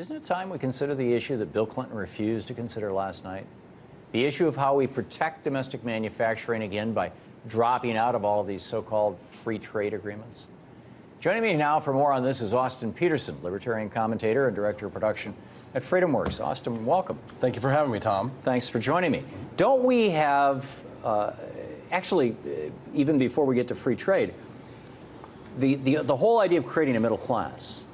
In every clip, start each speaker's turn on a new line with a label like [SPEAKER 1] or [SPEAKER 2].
[SPEAKER 1] Isn't it time we consider the issue that Bill Clinton refused to consider last night? The issue of how we protect domestic manufacturing again by dropping out of all of these so-called free trade agreements. Joining me now for more on this is Austin Petersen, Libertarian commentator and Director of Production at FreedomWorks. Austin, welcome.
[SPEAKER 2] Thank you for having me, Tom.
[SPEAKER 1] Thanks for joining me. Don't we have, actually, even before we get to free trade, the whole idea of creating a middle class.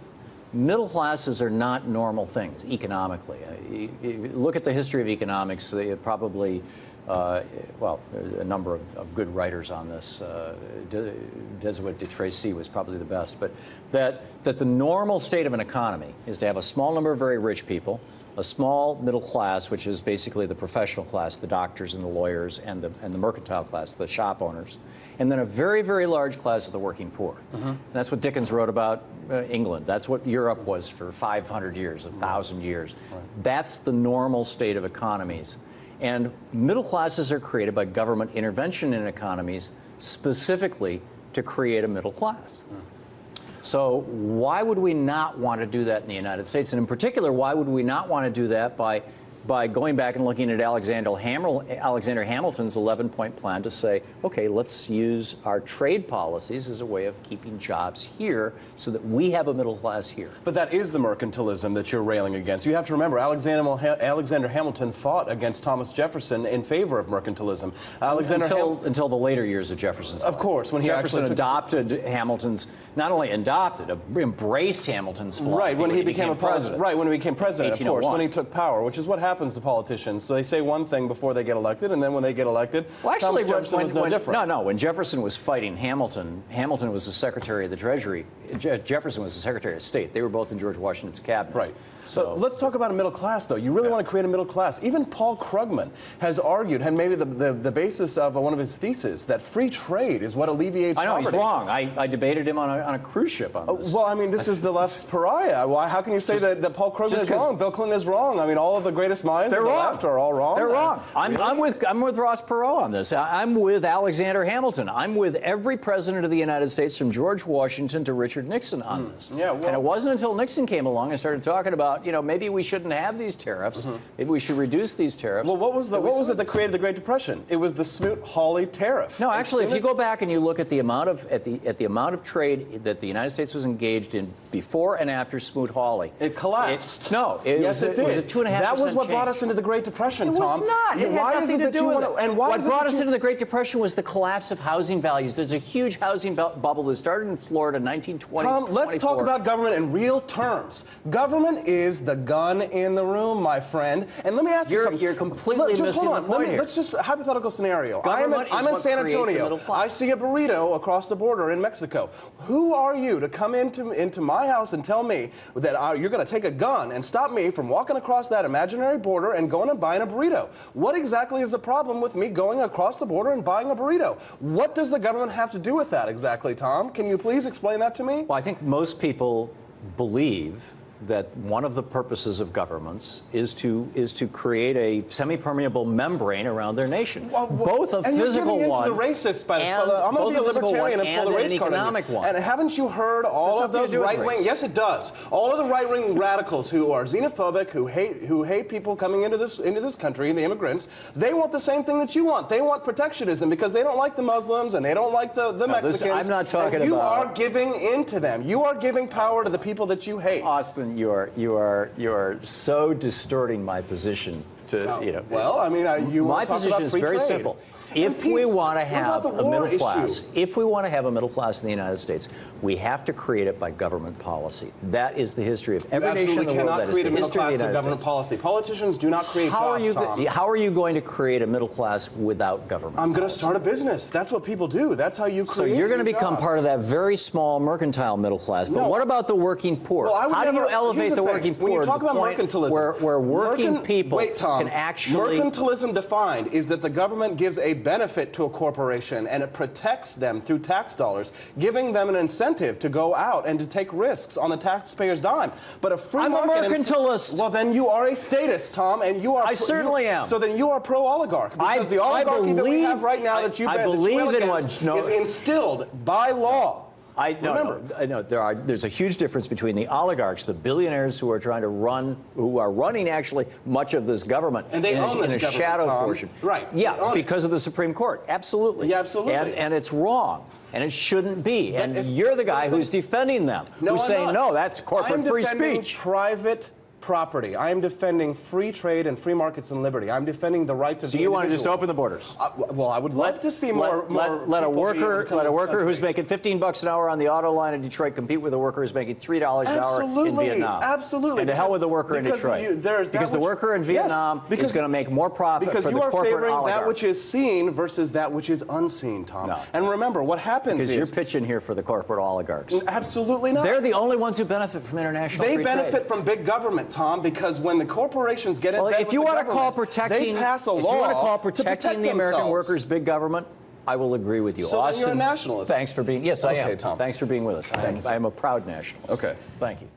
[SPEAKER 1] Middle classes are not normal things economically. You look at the history of economics, probably, well, there's a number of good writers on this. Desuet de Tracy was probably the best, but that the normal state of an economy is to have a small number of very rich people, a small middle class, which is basically the professional class, the doctors and the lawyers, and the mercantile class, the shop owners, and then a very, very large class of the working poor. And that's what Dickens wrote about England. That's what Europe was for 500 years, 1,000 years. That's the normal state of economies. And middle classes are created by government intervention in economies specifically to create a middle class. So why would we not want to do that in the United States? And in particular, why would we not want to do that by going back and looking at Alexander Hamilton's 11-point plan to say, okay, let's use our trade policies as a way of keeping jobs here so that we have a middle class here.
[SPEAKER 2] But that is the mercantilism that you're railing against. You have to remember, Alexander Hamilton fought against Thomas Jefferson in favor of mercantilism.
[SPEAKER 1] Until the later years of Jefferson's life.
[SPEAKER 2] Of course, when
[SPEAKER 1] Jefferson adopted Hamilton's, not only adopted, embraced Hamilton's philosophy.
[SPEAKER 2] Right, when he became president. Right, when he became president, of course, when he
[SPEAKER 1] 1801.
[SPEAKER 2] took power, which is what happens to politicians. So they say one thing before they get elected, and then when they get elected,
[SPEAKER 1] well, actually,
[SPEAKER 2] Thomas Jefferson was no different.
[SPEAKER 1] No, when Jefferson was fighting Hamilton, Hamilton was the Secretary of the Treasury. Jefferson was the Secretary of State. They were both in George Washington's cabinet.
[SPEAKER 2] Right. So let's talk about a middle class, though. You really want to create a middle class. Even Paul Krugman has argued, had made it the basis of one of his theses, that free trade is what alleviates poverty.
[SPEAKER 1] I know, he's wrong. I debated him on a cruise ship on this.
[SPEAKER 2] Well, I mean, this is the left's pariah. Why? How can you say that Paul Krugman is wrong? Bill Clinton is wrong. I mean, all of the greatest minds on the left are all wrong.
[SPEAKER 1] They're wrong. I'm with Ross Perot on this. I'm with Alexander Hamilton. I'm with every president of the United States from George Washington to Richard Nixon on this.
[SPEAKER 2] Yeah, well,
[SPEAKER 1] and it wasn't until Nixon came along and started talking about, you know, maybe we shouldn't have these tariffs. Maybe we should reduce these tariffs.
[SPEAKER 2] Well, what was it that created the Great Depression? It was the Smoot-Hawley tariff.
[SPEAKER 1] No, actually, if you go back and you look at the amount of trade that the United States was engaged in before and after Smoot-Hawley,
[SPEAKER 2] it collapsed.
[SPEAKER 1] Yes, it did. It was a 2.5%
[SPEAKER 2] That was what brought us into the Great Depression, Tom.
[SPEAKER 1] It was not. It had nothing to do with it.
[SPEAKER 2] And
[SPEAKER 1] what brought us into the Great Depression was the collapse of housing values. There's a huge housing bubble that started in Florida in 1920s.
[SPEAKER 2] Tom, let's talk about government in real terms. Government is the gun in the room, my friend. And let me ask you something.
[SPEAKER 1] You're completely missing the point here.
[SPEAKER 2] Let's just a hypothetical scenario.
[SPEAKER 1] I'm
[SPEAKER 2] in San Antonio. I see a burrito across the border in Mexico. Who are you to come into my house and tell me that you're going to take a gun and stop me from walking across that imaginary border and going and buying a burrito? What exactly is the problem with me going across the border and buying a burrito? What does the government have to do with that exactly, Tom? Can you please explain that to me?
[SPEAKER 1] Well, I think most people believe that one of the purposes of governments is to create a semi-permeable membrane around their nation.
[SPEAKER 2] Well,
[SPEAKER 1] both a
[SPEAKER 2] and
[SPEAKER 1] physical
[SPEAKER 2] you're
[SPEAKER 1] one
[SPEAKER 2] the racist by this.
[SPEAKER 1] and
[SPEAKER 2] I'm going to be a libertarian and pull the race card
[SPEAKER 1] economic one.
[SPEAKER 2] And haven't you heard all of those right-wing? Yes, it does. All of the right-wing radicals who are xenophobic, who hate people coming into this country, and the immigrants, they want the same thing that you want. They want protectionism because they don't like the Muslims and they don't like the Mexicans.
[SPEAKER 1] I'm not talking about.
[SPEAKER 2] You are giving in to them. You are giving power to the people that you hate.
[SPEAKER 1] Austin, you are so distorting my position to, you know.
[SPEAKER 2] Well, I mean,
[SPEAKER 1] my position is very simple. If we want to have a middle class, if we want to have a middle class in the United States, we have to create it by government policy. That is the history of every nation in the world. That is the history of the United
[SPEAKER 2] government
[SPEAKER 1] States.
[SPEAKER 2] Policy. Politicians do not create jobs, Tom.
[SPEAKER 1] How are you going to create a middle class without government?
[SPEAKER 2] I'm going to start a business. That's what people do. That's how you create.
[SPEAKER 1] So you're going to become part of that very small mercantile middle class. But what about the working poor?
[SPEAKER 2] Well,
[SPEAKER 1] how do you elevate the working poor?
[SPEAKER 2] When you talk about mercantilism,
[SPEAKER 1] where working people can actually.
[SPEAKER 2] Mercantilism defined is that the government gives a benefit to a corporation and it protects them through tax dollars, giving them an incentive to go out and to take risks on the taxpayer's dime. But a free market.
[SPEAKER 1] I'm a mercantilist.
[SPEAKER 2] Well, then you are a statist, Tom, and you are.
[SPEAKER 1] I certainly am.
[SPEAKER 2] So then you are pro-oligarch because the oligarchy that we have right now that you've been is instilled by law.
[SPEAKER 1] No, there's a huge difference between the oligarchs, the billionaires who are trying to who are running actually much of this government,
[SPEAKER 2] and they own this
[SPEAKER 1] in a shadow fortune.
[SPEAKER 2] Right.
[SPEAKER 1] Yeah, because of the Supreme Court. Absolutely.
[SPEAKER 2] Yeah, absolutely.
[SPEAKER 1] And it's wrong. And it shouldn't be. And you're the guy who's defending them, who's saying, no, that's corporate free speech.
[SPEAKER 2] Private property. I am defending free trade and free markets and liberty. I'm defending the rights of the individual.
[SPEAKER 1] So you want to just open the borders?
[SPEAKER 2] Well, I would love to see more.
[SPEAKER 1] Let a worker who's making $15 an hour on the auto line in Detroit compete with a worker who's making $3 an hour in Vietnam.
[SPEAKER 2] Absolutely.
[SPEAKER 1] And to hell with the worker in Detroit. Because the worker in Vietnam is going to make more profit for the corporate oligarch.
[SPEAKER 2] Because you are favoring that which is seen versus that which is unseen, Tom.
[SPEAKER 1] No.
[SPEAKER 2] And remember, what happens is...
[SPEAKER 1] Because you're pitching here for the corporate oligarchs.
[SPEAKER 2] Absolutely not.
[SPEAKER 1] They're the only ones who benefit from international free trade.
[SPEAKER 2] They benefit from big government, Tom, because when the corporations get in bed with the government, they pass a law
[SPEAKER 1] if you want to call
[SPEAKER 2] protect
[SPEAKER 1] protecting the American workers big government, I will agree with you.
[SPEAKER 2] So
[SPEAKER 1] Austin,
[SPEAKER 2] then you're a nationalist.
[SPEAKER 1] Thanks for being, yes, I am.
[SPEAKER 2] Tom.
[SPEAKER 1] Thanks for being with us. I am a proud nationalist.
[SPEAKER 2] Okay.
[SPEAKER 1] Thank you.